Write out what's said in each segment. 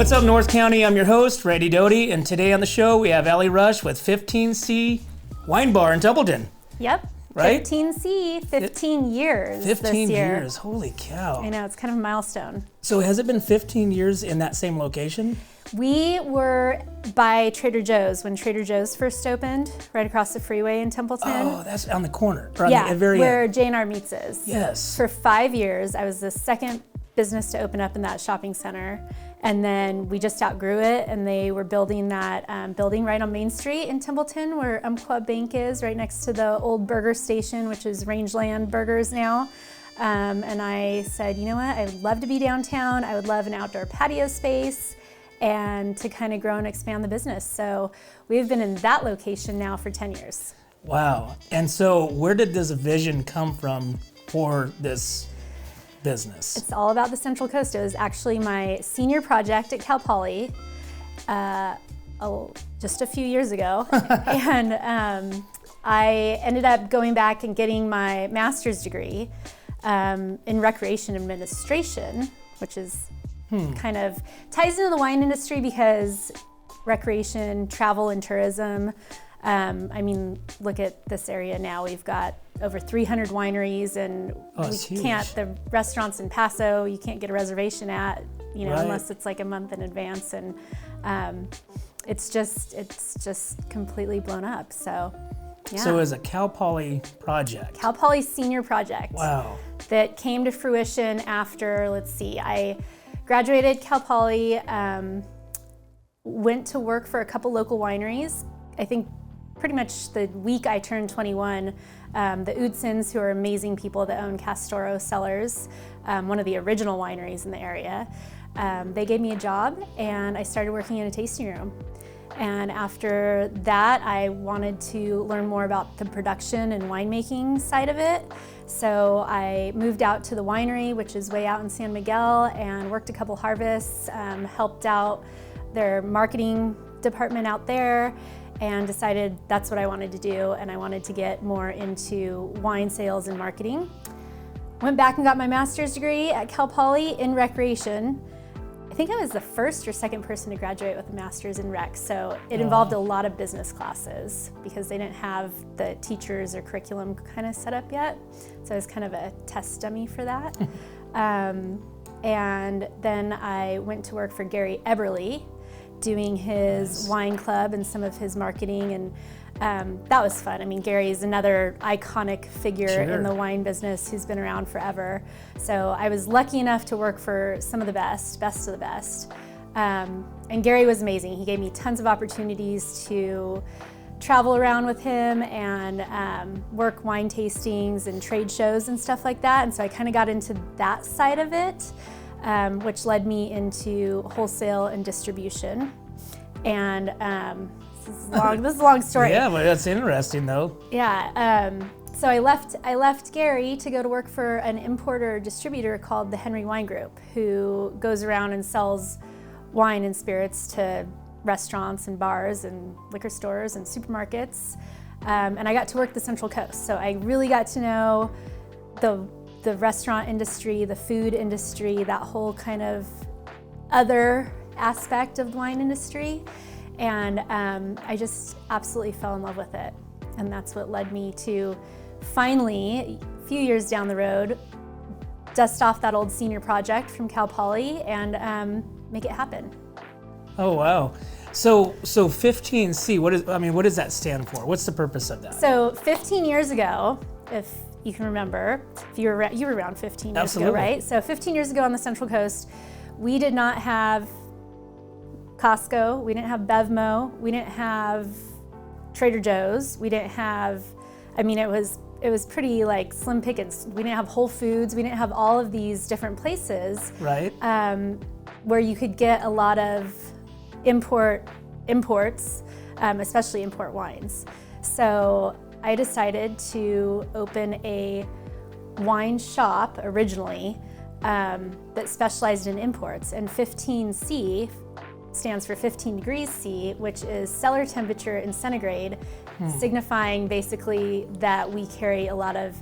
What's up, North County? I'm your host, Randy Doty, and today on the show we have Allie Rush with 15C Wine Bar in Templeton. Yep. Right? 15C, 15 years 15 this year. years, holy cow. I know, it's kind of a milestone. So has it been 15 years in that same location? We were by Trader Joe's when Trader Joe's first opened, right across the freeway in Templeton. Oh, that's on the corner, or on Yeah, the very where end. J&R Meats is. Yes. For 5 years, I was the second business to open up in that shopping center. And then we just outgrew it, and they were building that building right on Main Street in Templeton, where Umpqua Bank is, right next to the old burger station, which is Rangeland Burgers now. And I said, you know what, I'd love to be downtown. I would love an outdoor patio space and to kind of grow and expand the business. So we've been in that location now for 10 years. Wow. And so where did this vision come from for this business? It's all about the Central Coast. It was actually my senior project at Cal Poly just a few years ago. And I ended up going back and getting my master's degree in recreation administration, which is kind of ties into the wine industry because recreation, travel, and tourism. I mean, look at this area now. We've got over 300 wineries, and the restaurants in Paso, you can't get a reservation at, Right. unless it's like a month in advance, and it's just completely blown up. So, yeah. So it was a Cal Poly project. Cal Poly senior project. Wow. That came to fruition after, I graduated Cal Poly, went to work for a couple local wineries. I think pretty much the week I turned 21, the Udsons, who are amazing people that own Castoro Cellars, one of the original wineries in the area, they gave me a job, and I started working in a tasting room. And after that, I wanted to learn more about the production and winemaking side of it. So I moved out to the winery, which is way out in San Miguel, and worked a couple harvests, helped out their marketing department out there, and decided that's what I wanted to do, and I wanted to get more into wine sales and marketing. Went back and got my master's degree at Cal Poly in recreation. I think I was the first or second person to graduate with a master's in rec, so it involved a lot of business classes because they didn't have the teachers or curriculum kind of set up yet. So I was kind of a test dummy for that. And then I went to work for Gary Eberly, doing his wine club and some of his marketing, and that was fun. I mean, Gary is another iconic figure in the wine business who's been around forever. So I was lucky enough to work for some of the best of the best. And Gary was amazing. He gave me tons of opportunities to travel around with him and work wine tastings and trade shows and stuff like that. And so I kind of got into that side of it, which led me into wholesale and distribution. And this is a long story. Yeah, but that's interesting though. Yeah. So I left Gary to go to work for an importer distributor called the Henry Wine Group, who goes around and sells wine and spirits to restaurants and bars and liquor stores and supermarkets. And I got to work the Central Coast. So I really got to know the restaurant industry, the food industry, that whole kind of other aspect of the wine industry. And I just absolutely fell in love with it. And that's what led me to finally, a few years down the road, dust off that old senior project from Cal Poly and make it happen. Oh, wow. So 15C, what does that stand for? What's the purpose of that? So 15 years ago, if you can remember, if you were around 15 years Absolutely. ago, right? So 15 years ago on the Central Coast, we did not have Costco, we didn't have Bevmo, we didn't have Trader Joe's, we didn't have, it was pretty like slim pickings. We didn't have Whole Foods, we didn't have all of these different places, right? Where you could get a lot of imports, especially import wines. So I decided to open a wine shop originally that specialized in imports, and 15C stands for 15 degrees C, which is cellar temperature in centigrade, signifying basically that we carry a lot of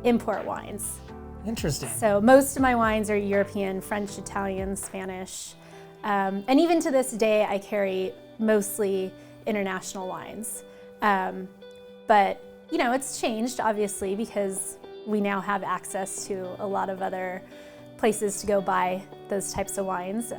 import wines. Interesting. So most of my wines are European, French, Italian, Spanish, And even to this day, I carry mostly international wines. But, you know, it's changed, obviously, because we now have access to a lot of other places to go buy those types of wines.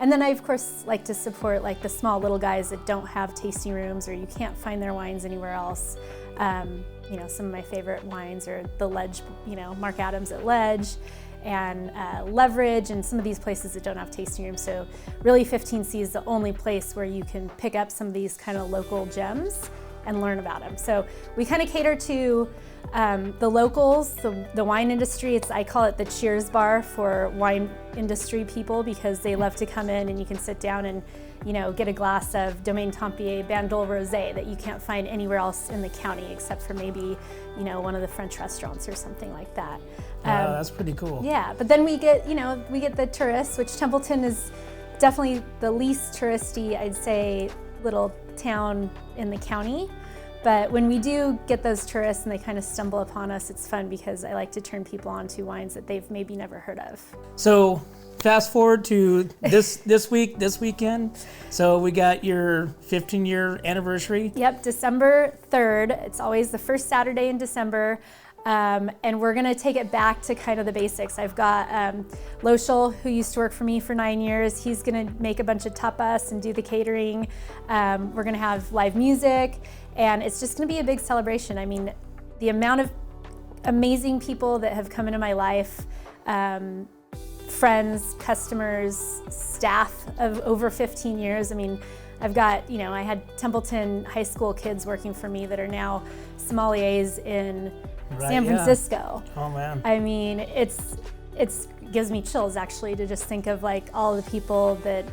And then I, of course, like to support like the small little guys that don't have tasting rooms or you can't find their wines anywhere else. You know, some of my favorite wines are the Ledge, you know, Mark Adams at Ledge, and Leverage, and some of these places that don't have tasting rooms. So really 15C is the only place where you can pick up some of these kind of local gems and learn about them. So we kind of cater to the locals, the wine industry. I call it the Cheers bar for wine industry people, because they love to come in and you can sit down and, you know, get a glass of Domaine Tempier Bandol Rosé that you can't find anywhere else in the county except for maybe, you know, one of the French restaurants or something like that. That's pretty cool. Yeah, but then we get the tourists, which Templeton is definitely the least touristy, I'd say, little town in the county. But when we do get those tourists and they kind of stumble upon us, it's fun because I like to turn people on to wines that they've maybe never heard of. So fast forward to this weekend. So we got your 15-year anniversary. Yep, December 3rd. It's always the first Saturday in December. And we're gonna take it back to kind of the basics. I've got Loshel, who used to work for me for 9 years. He's gonna make a bunch of tapas and do the catering. We're gonna have live music, and it's just gonna be a big celebration. I mean, the amount of amazing people that have come into my life, friends, customers, staff of over 15 years. I mean, I've got, you know, I had Templeton high school kids working for me that are now sommeliers in San Francisco. Yeah. Oh man. I mean, it's gives me chills actually to just think of like all the people that,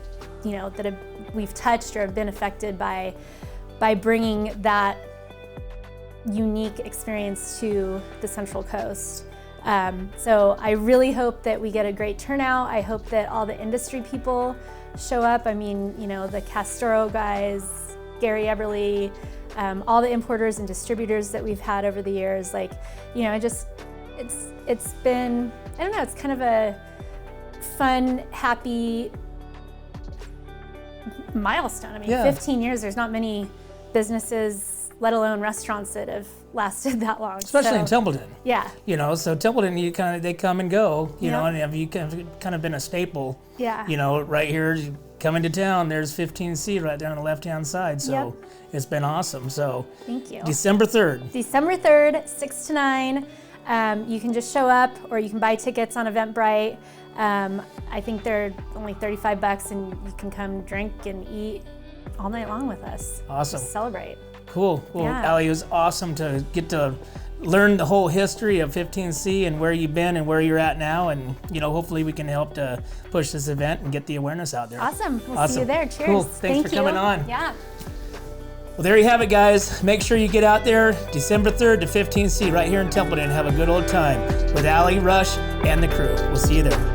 you know, that we've touched or have been affected by bringing that unique experience to the Central Coast. So I really hope that we get a great turnout. I hope that all the industry people show up. I mean, you know, the Castoro guys, Gary Eberly, all the importers and distributors that we've had over the years. Like, you know, it's been, I don't know, it's kind of a fun, happy milestone. I mean, 15 years, there's not many businesses, let alone restaurants, that have lasted that long. Especially in Templeton. Yeah. You know, so Templeton, they come and go, you know, and have you kind of been a staple. Yeah. You know, right here, you come into town, there's 15C right there on the left-hand side. So it's been awesome. So thank you. December 3rd. December 3rd, 6 to 9. You can just show up, or you can buy tickets on Eventbrite. I think they're only $35, and you can come drink and eat all night long with us. Awesome. Just celebrate. Cool. Well, Yeah. Allie, it was awesome to get to learn the whole history of 15C and where you've been and where you're at now. And, you know, hopefully we can help to push this event and get the awareness out there. Awesome. We'll see you there. Cheers. Cool. Thanks for coming on. Yeah. Well, there you have it, guys. Make sure you get out there December 3rd to 15C right here in Templeton. Have a good old time with Allie, Rush, and the crew. We'll see you there.